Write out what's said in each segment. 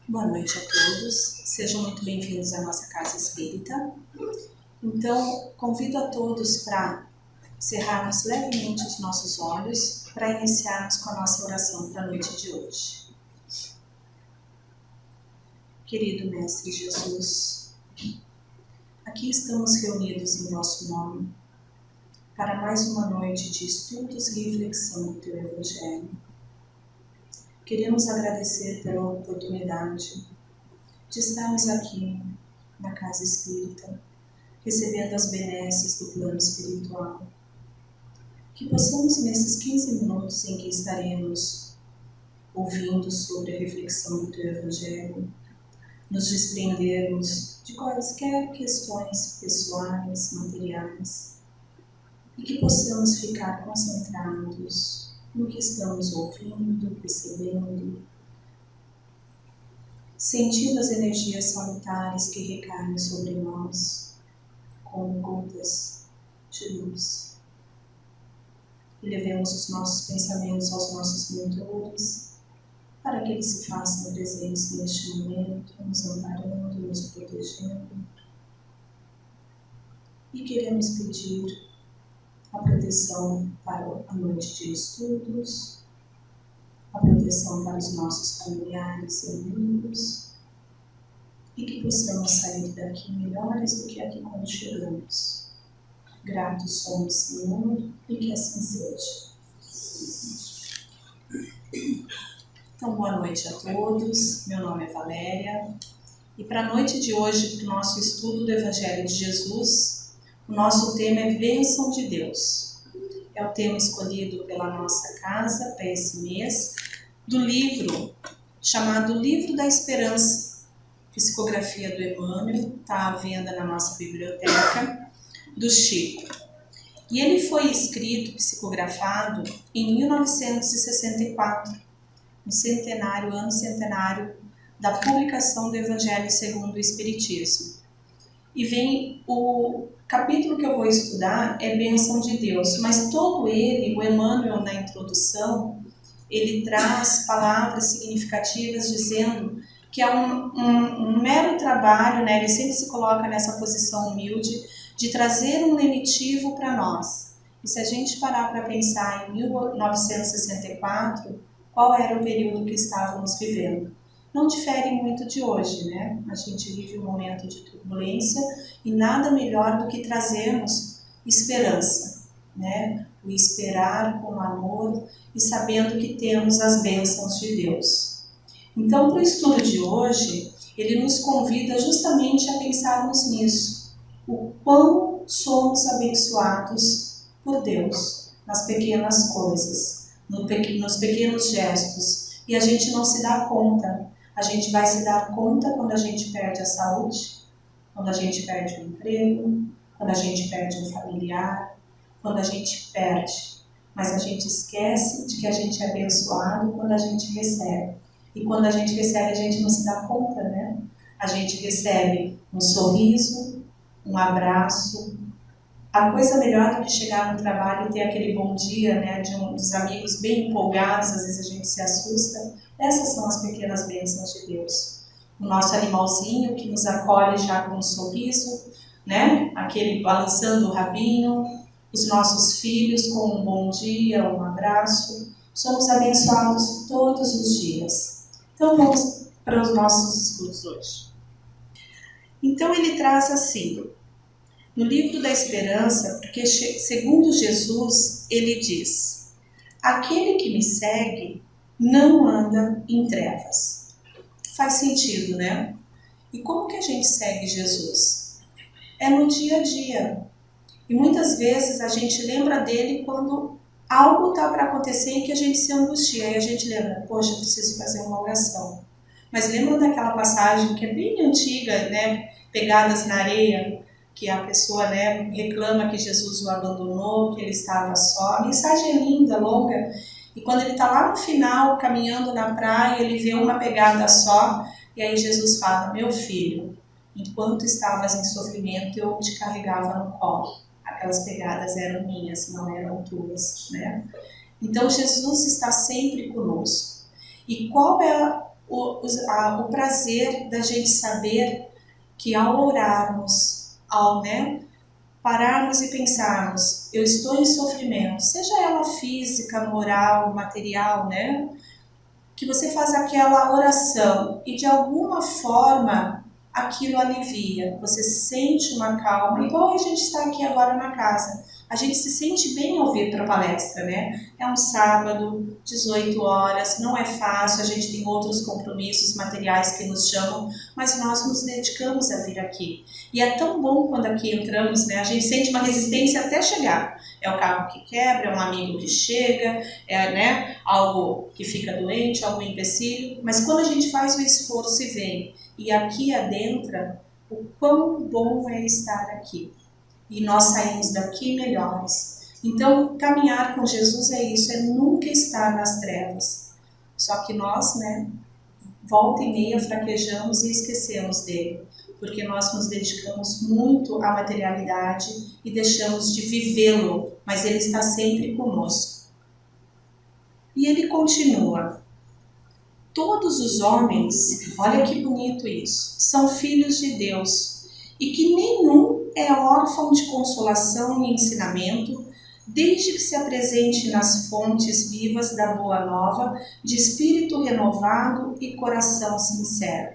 Boa noite a todos, sejam muito bem-vindos à nossa Casa Espírita. Então, convido a todos para cerrarmos levemente os nossos olhos para iniciarmos com a nossa oração para a noite de hoje. Querido Mestre Jesus, aqui estamos reunidos em vosso nome para mais uma noite de estudos e reflexão do teu Evangelho. Queremos agradecer pela oportunidade de estarmos aqui na Casa Espírita, recebendo as benesses do plano espiritual. Que possamos, nesses 15 minutos em que estaremos ouvindo sobre a reflexão do teu Evangelho, nos desprendermos de quaisquer questões pessoais, materiais, e que possamos ficar concentrados no que estamos ouvindo, percebendo, sentindo as energias salutares que recaem sobre nós, como gotas de luz. E levemos os nossos pensamentos aos nossos mentores, para que eles se façam presentes neste momento, nos amparando, nos protegendo. E queremos pedir a proteção para a noite de estudos, a proteção para os nossos familiares e amigos, e que possamos sair daqui melhores do que aqui quando chegamos. Gratos somos, Senhor, e que assim seja. Então, boa noite a todos. Meu nome é Valéria. E para a noite de hoje, para o nosso estudo do Evangelho de Jesus, o nosso tema é Bênção de Deus. É o tema escolhido pela nossa casa para esse mês, do livro chamado Livro da Esperança, psicografia do Emmanuel, está à venda na nossa biblioteca, do Chico. E ele foi escrito, psicografado, em 1964, no ano centenário da publicação do Evangelho segundo o Espiritismo. E vem o capítulo que eu vou estudar é Bênção de Deus, mas todo ele, o Emmanuel na introdução, ele traz palavras significativas dizendo que é um mero trabalho, né? Ele sempre se coloca nessa posição humilde de trazer um lenitivo para nós. E se a gente parar para pensar em 1964, qual era o período que estávamos vivendo? Não difere muito de hoje, né? A gente vive um momento de turbulência e nada melhor do que trazermos esperança, né? O esperar com amor e sabendo que temos as bênçãos de Deus. Então, para o estudo de hoje, ele nos convida justamente a pensarmos nisso. O quão somos abençoados por Deus nas pequenas coisas, nos pequenos gestos. E a gente não se dá conta. A gente vai se dar conta quando a gente perde a saúde, quando a gente perde o emprego, quando a gente perde um familiar, quando a gente perde. Mas a gente esquece de que a gente é abençoado quando a gente recebe. E quando a gente recebe, a gente não se dá conta, né? A gente recebe um sorriso, um abraço. A coisa melhor do que chegar no trabalho e ter aquele bom dia, né, dos amigos bem empolgados, às vezes a gente se assusta. Essas são as pequenas bênçãos de Deus. O nosso animalzinho que nos acolhe já com um sorriso, né, aquele balançando o rabinho, os nossos filhos com um bom dia, um abraço. Somos abençoados todos os dias. Então vamos para os nossos estudos hoje. Então ele traz assim, no Livro da Esperança, porque segundo Jesus, ele diz: aquele que me segue não anda em trevas. Faz sentido, né? E como que a gente segue Jesus? É no dia a dia. E muitas vezes a gente lembra dele quando algo está para acontecer e que a gente se angustia. E a gente lembra, poxa, preciso fazer uma oração. Mas lembra daquela passagem que é bem antiga, né? Pegadas na areia, que a pessoa, né, reclama que Jesus o abandonou, que ele estava só. A mensagem é linda, longa. E quando ele está lá no final, caminhando na praia, ele vê uma pegada só. E aí Jesus fala, meu filho, enquanto estavas em sofrimento, eu te carregava no colo. Aquelas pegadas eram minhas, não eram tuas, né? Então Jesus está sempre conosco. E qual é o prazer da gente saber que ao orarmos, ao pararmos e pensarmos, eu estou em sofrimento, seja ela física, moral, material, que você faz aquela oração e de alguma forma aquilo alivia, você sente uma calma, igual a gente está aqui agora na casa. A gente se sente bem ao vir para a palestra, É um sábado, 18 horas, não é fácil, a gente tem outros compromissos materiais que nos chamam, mas nós nos dedicamos a vir aqui. E é tão bom quando aqui entramos, A gente sente uma resistência até chegar. É o carro que quebra, é um amigo que chega, algo que fica doente, algum empecilho, mas quando a gente faz o esforço e vem, e aqui adentra, o quão bom é estar aqui. E nós saímos daqui melhores. Então, caminhar com Jesus é isso, é nunca estar nas trevas. Só que nós, volta e meia fraquejamos e esquecemos dele, porque nós nos dedicamos muito à materialidade e deixamos de vivê-lo, mas ele está sempre conosco. E ele continua. Todos os homens, olha que bonito isso, são filhos de Deus, e que nenhum é órfão de consolação e ensinamento, desde que se apresente nas fontes vivas da Boa Nova, de espírito renovado e coração sincero.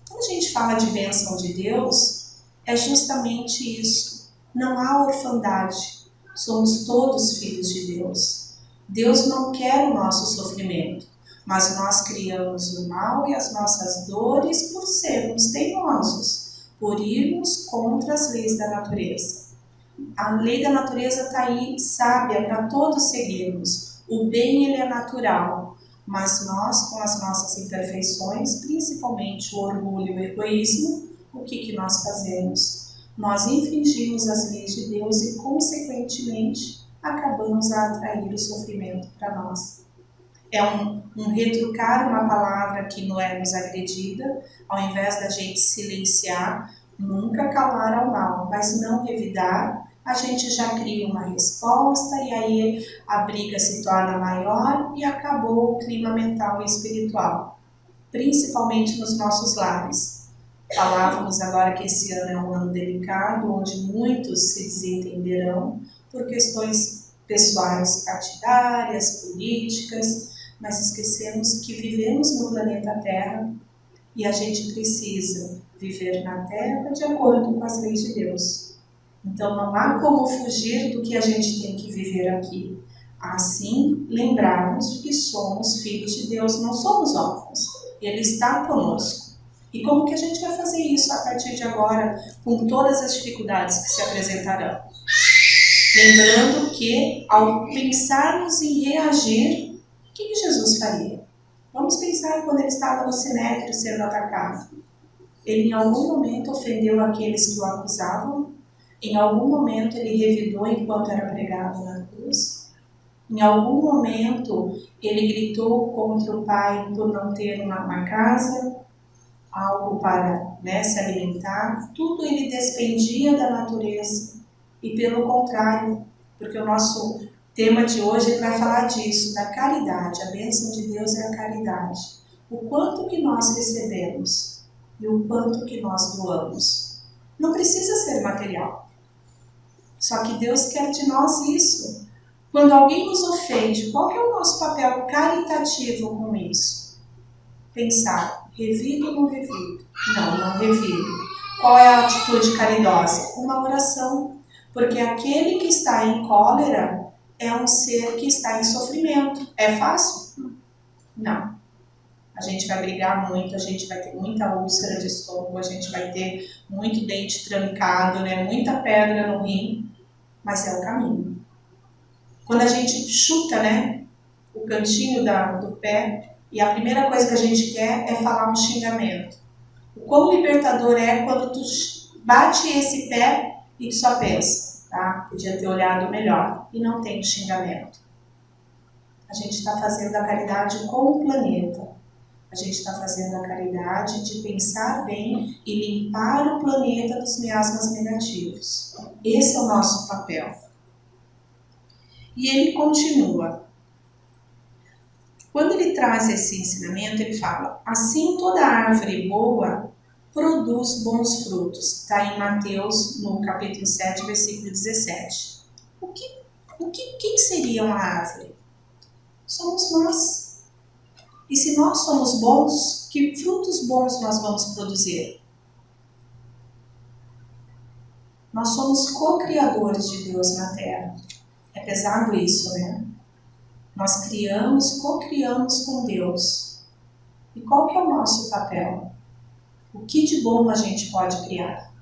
Quando a gente fala de bênção de Deus, é justamente isso. Não há orfandade, somos todos filhos de Deus. Deus não quer o nosso sofrimento, mas nós criamos o mal e as nossas dores por sermos teimosos, por irmos contra as leis da natureza. A lei da natureza está aí, sábia, para todos seguirmos. O bem, ele é natural, mas nós, com as nossas imperfeições, principalmente o orgulho e o egoísmo, o que nós fazemos? Nós infringimos as leis de Deus e, consequentemente, acabamos a atrair o sofrimento para nós. É um retrucar uma palavra que não é nos agredida, ao invés da gente silenciar, nunca calar ao mal, mas não revidar, a gente já cria uma resposta e aí a briga se torna maior e acabou o clima mental e espiritual, principalmente nos nossos lares. Falávamos agora que esse ano é um ano delicado, onde muitos se desentenderão por questões pessoais, partidárias, políticas, mas esquecemos que vivemos no planeta Terra e a gente precisa viver na Terra de acordo com as leis de Deus. Então não há como fugir do que a gente tem que viver aqui. Assim, lembrarmos de que somos filhos de Deus, não somos órfãos. Ele está conosco. E como que a gente vai fazer isso a partir de agora, com todas as dificuldades que se apresentarão? Lembrando que, ao pensarmos em reagir, o que Jesus faria? Vamos pensar quando ele estava no Sinédrio sendo atacado. Ele em algum momento ofendeu aqueles que o acusavam? Em algum momento ele revidou enquanto era pregado na cruz? Em algum momento ele gritou contra o pai por não ter uma casa, algo para se alimentar? Tudo ele despendia da natureza. E pelo contrário, porque o nosso tema de hoje ele vai falar disso, da caridade. A bênção de Deus é a caridade. O quanto que nós recebemos e o quanto que nós doamos. Não precisa ser material. Só que Deus quer de nós isso. Quando alguém nos ofende, qual que é o nosso papel caritativo com isso? Pensar, revido ou não revido? Não revido. Qual é a atitude caridosa? Uma oração. Porque aquele que está em cólera é um ser que está em sofrimento. É fácil? Não. A gente vai brigar muito, a gente vai ter muita úlcera de estômago, a gente vai ter muito dente trancado, muita pedra no rim, mas é o caminho. Quando a gente chuta, o cantinho do pé, e a primeira coisa que a gente quer é falar um xingamento. O quão libertador é quando tu bate esse pé e tu só pensa, podia ter olhado melhor, e não tem xingamento. A gente está fazendo a caridade com o planeta. A gente está fazendo a caridade de pensar bem e limpar o planeta dos miasmas negativos. Esse é o nosso papel. E ele continua. Quando ele traz esse ensinamento, ele fala: assim toda árvore boa produz bons frutos. Está em Mateus, no capítulo 7, versículo 17. Quem seria uma árvore? Somos nós. E se nós somos bons, que frutos bons nós vamos produzir? Nós somos co-criadores de Deus na Terra. É pesado isso, né? Nós co-criamos com Deus. E qual que é o nosso papel? O que de bom a gente pode criar?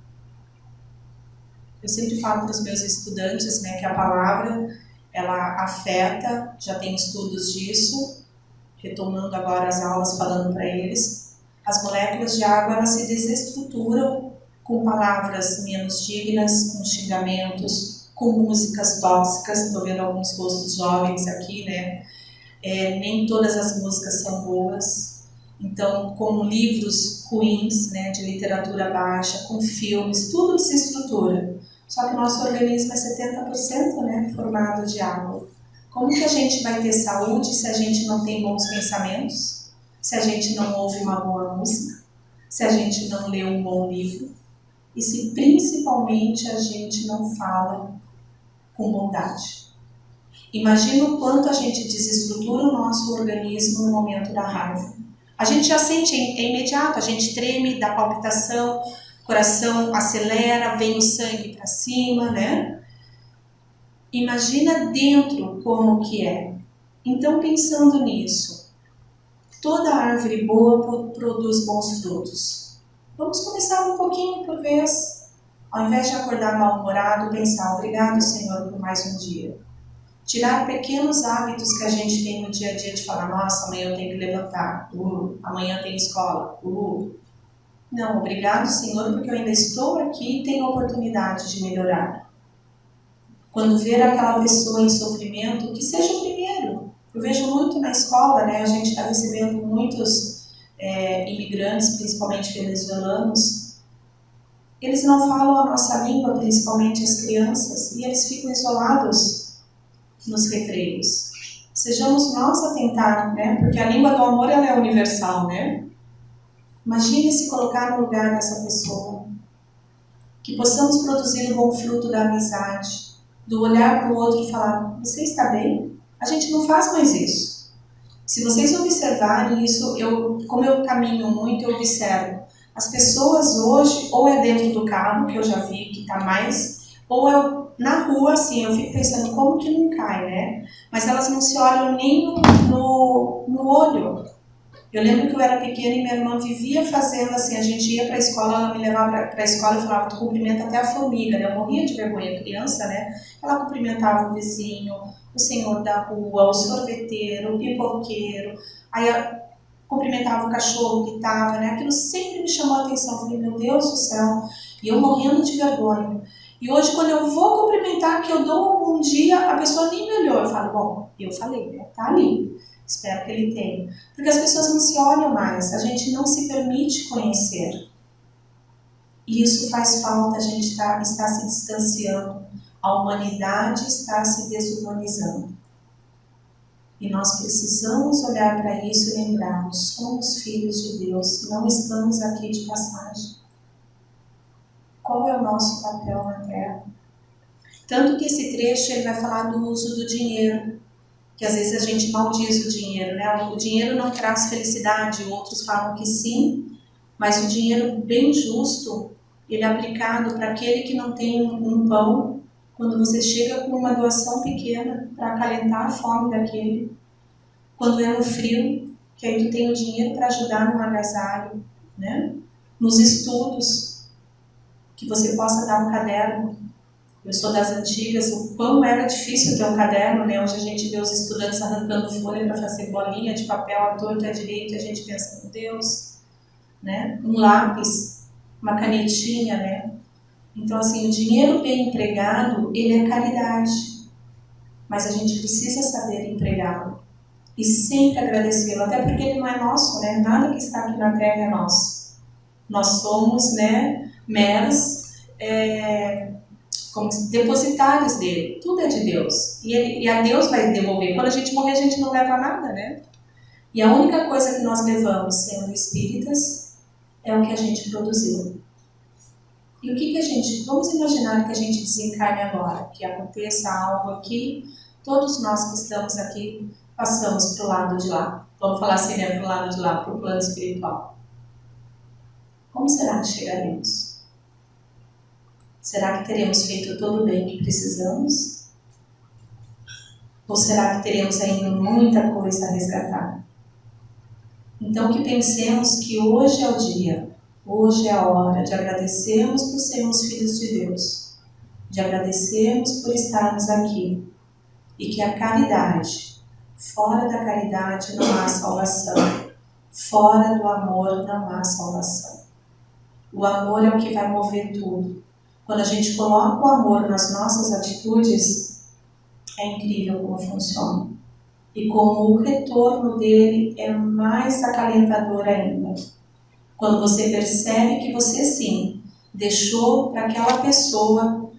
Eu sempre falo para os meus estudantes, né, que a palavra, ela afeta, já tem estudos disso, retomando agora as aulas, falando para eles, as moléculas de água, elas se desestruturam com palavras menos dignas, com xingamentos, com músicas tóxicas. Estou vendo alguns rostos jovens aqui, né? Nem todas as músicas são boas. Então, com livros ruins, né, de literatura baixa, com filmes, tudo se estrutura. Só que o nosso organismo é 70%, né, formado de água. Como que a gente vai ter saúde se a gente não tem bons pensamentos? Se a gente não ouve uma boa música? Se a gente não lê um bom livro? E se principalmente a gente não fala com bondade? Imagina o quanto a gente desestrutura o nosso organismo no momento da raiva. A gente já sente, é imediato, a gente treme, dá palpitação, coração acelera, vem o sangue para cima, né? Imagina dentro como que é. Então, pensando nisso, toda árvore boa produz bons frutos. Vamos começar um pouquinho por vez. Ao invés de acordar mal-humorado, pensar: obrigado, Senhor, por mais um dia. Tirar pequenos hábitos que a gente tem no dia a dia de falar: nossa, amanhã eu tenho que levantar, amanhã tem escola, Não, obrigado, Senhor, porque eu ainda estou aqui e tenho a oportunidade de melhorar. Quando ver aquela pessoa em sofrimento, que seja o primeiro. Eu vejo muito na escola, né? A gente está recebendo muitos imigrantes, principalmente venezuelanos. Eles não falam a nossa língua, principalmente as crianças, e eles ficam isolados nos recreios. Sejamos nós a tentar, né? Porque a língua do amor, ela é universal, né? Imagine se colocar no lugar dessa pessoa. Que possamos produzir o bom fruto da amizade, do olhar para o outro e falar: você está bem? A gente não faz mais isso. Se vocês observarem isso, como eu caminho muito, eu observo. As pessoas hoje, ou é dentro do carro, que eu já vi que está mais, ou é na rua, assim, eu fico pensando como que não cai, né? Mas elas não se olham nem no olho. Eu lembro que eu era pequena e minha irmã vivia fazendo assim, a gente ia para a escola, ela me levava para a escola e falava: tu cumprimenta até a formiga, né? Eu morria de vergonha, criança, né? Ela cumprimentava o vizinho, o senhor da rua, o sorveteiro, o pipoqueiro, aí cumprimentava o cachorro que estava, né? Aquilo sempre me chamou a atenção. Eu falei: meu Deus do céu, e eu morrendo de vergonha. E hoje, quando eu vou cumprimentar, que eu dou um bom dia, a pessoa nem me olhou. Eu falo: bom, eu falei, né? Tá ali. Espero que ele tenha. Porque as pessoas não se olham mais, a gente não se permite conhecer. E isso faz falta, a gente está se distanciando, a humanidade está se desumanizando. E nós precisamos olhar para isso e lembrarmos: somos filhos de Deus, não estamos aqui de passagem. Qual é o nosso papel na Terra? Tanto que esse trecho ele vai falar do uso do dinheiro. Que às vezes a gente maldiz o dinheiro, né? O dinheiro não traz felicidade, outros falam que sim, mas o dinheiro bem justo, ele é aplicado para aquele que não tem um pão, quando você chega com uma doação pequena para acalentar a fome daquele, quando é no frio, que aí tu tem o dinheiro para ajudar no agasalho, né? Nos estudos, que você possa dar um caderno. Eu sou das antigas, o quão era difícil ter um caderno, né? Hoje a gente vê os estudantes arrancando folha para fazer bolinha de papel à torta e à direita, e a gente pensa: meu Deus, né? Um lápis, uma canetinha, né? Então, assim, o dinheiro bem empregado, ele é caridade, mas a gente precisa saber empregá-lo e sempre agradecê-lo, até porque ele não é nosso, né? Nada que está aqui na Terra é nosso. Nós somos, né, meros como depositários dele, tudo é de Deus, e a Deus vai devolver. Quando a gente morrer, a gente não leva nada, né? E a única coisa que nós levamos, sendo espíritas, é o que a gente produziu. E o que a gente... Vamos imaginar que a gente desencarne agora, que aconteça algo aqui, todos nós que estamos aqui passamos para o lado de lá. Vamos falar assim, né, para o lado de lá, para o plano espiritual. Como será que chegaremos? Será que teremos feito todo o bem que precisamos? Ou será que teremos ainda muita coisa a resgatar? Então que pensemos que hoje é o dia, hoje é a hora de agradecermos por sermos filhos de Deus, de agradecermos por estarmos aqui, e que a caridade, fora da caridade não há salvação, fora do amor não há salvação. O amor é o que vai mover tudo. Quando a gente coloca o amor nas nossas atitudes, é incrível como funciona. E como o retorno dele é mais acalentador ainda. Quando você percebe que você sim deixou para aquela pessoa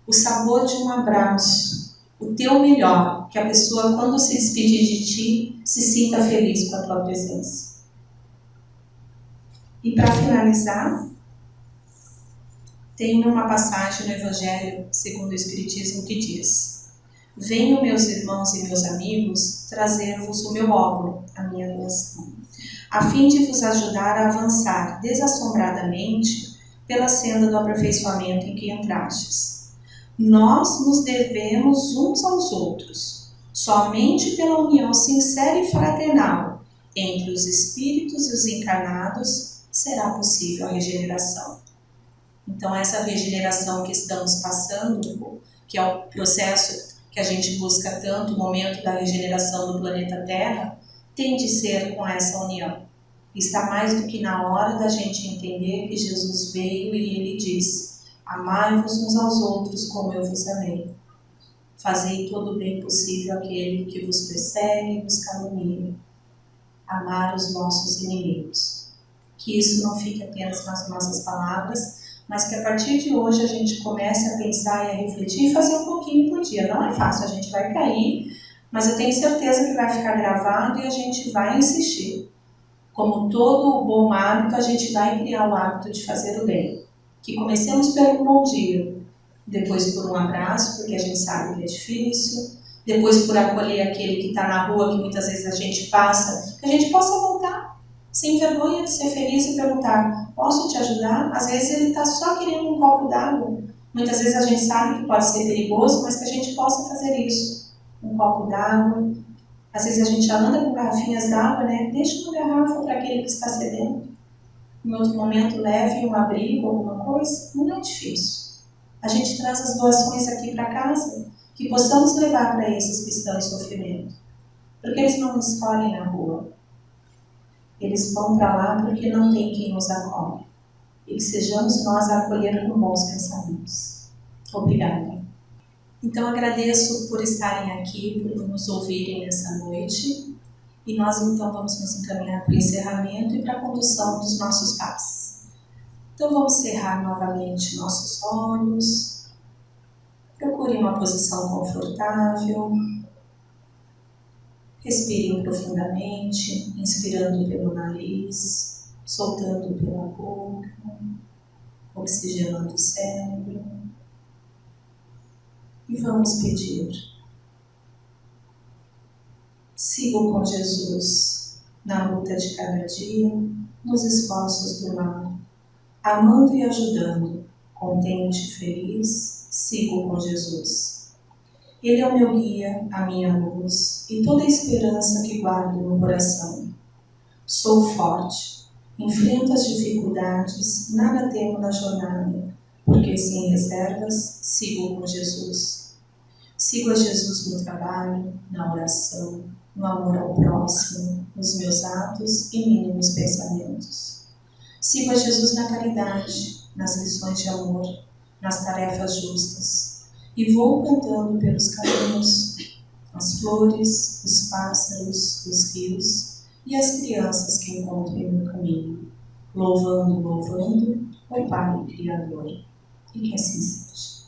o sabor de um abraço, o teu melhor, que a pessoa, quando se despedir de ti, se sinta feliz com a tua presença. E para finalizar, tem uma passagem no Evangelho segundo o Espiritismo que diz: venham, meus irmãos e meus amigos, trazer-vos o meu óbolo, a minha doação, a fim de vos ajudar a avançar desassombradamente pela senda do aperfeiçoamento em que entrastes. Nós nos devemos uns aos outros. Somente pela união sincera e fraternal entre os espíritos e os encarnados será possível a regeneração. Então, essa regeneração que estamos passando, que é o processo que a gente busca tanto, o momento da regeneração do planeta Terra, tem de ser com essa união. Está mais do que na hora da gente entender que Jesus veio e Ele disse: amai-vos uns aos outros como eu vos amei. Fazei todo o bem possível àquele que vos persegue e vos calunia. Amar os vossos inimigos. Que isso não fique apenas nas nossas palavras, mas que a partir de hoje a gente comece a pensar e a refletir e fazer um pouquinho por dia. Não é fácil, a gente vai cair, mas eu tenho certeza que vai ficar gravado e a gente vai insistir. Como todo bom hábito, a gente vai criar o hábito de fazer o bem. Que comecemos pelo bom dia, depois por um abraço, porque a gente sabe que é difícil, depois por acolher aquele que está na rua, que muitas vezes a gente passa, que a gente possa voltar, sem vergonha de ser feliz e perguntar: posso te ajudar? Às vezes ele está só querendo um copo d'água. Muitas vezes a gente sabe que pode ser perigoso, mas que a gente possa fazer isso. Um copo d'água. Às vezes a gente já anda com garrafinhas d'água, né? Deixa uma garrafa para aquele que está sedento. Em outro momento, leve um abrigo, alguma coisa. Não é difícil. A gente traz as doações aqui para casa, que possamos levar para esses que estão em sofrimento. Porque eles não escolhem a rua. Eles vão para lá porque não tem quem os acolhe. E que sejamos nós a acolher com bons pensamentos. Obrigada. Então agradeço por estarem aqui, por nos ouvirem nessa noite. E nós então vamos nos encaminhar para o encerramento e para a condução dos nossos passos. Então vamos cerrar novamente nossos olhos. Procure uma posição confortável. Respirem profundamente, inspirando pelo nariz, soltando pela boca, oxigenando o cérebro. E vamos pedir: sigo com Jesus na luta de cada dia, nos esforços do lar, amando e ajudando, contente e feliz, sigo com Jesus. Ele é o meu guia, a minha luz e toda a esperança que guardo no coração. Sou forte, enfrento as dificuldades, nada temo na jornada, porque sem reservas sigo com Jesus. Sigo a Jesus no trabalho, na oração, no amor ao próximo, nos meus atos e mínimos pensamentos. Sigo a Jesus na caridade, nas lições de amor, nas tarefas justas. E vou cantando pelos caminhos, as flores, os pássaros, os rios e as crianças que encontro em meu caminho, louvando o Pai Criador. E que assim seja.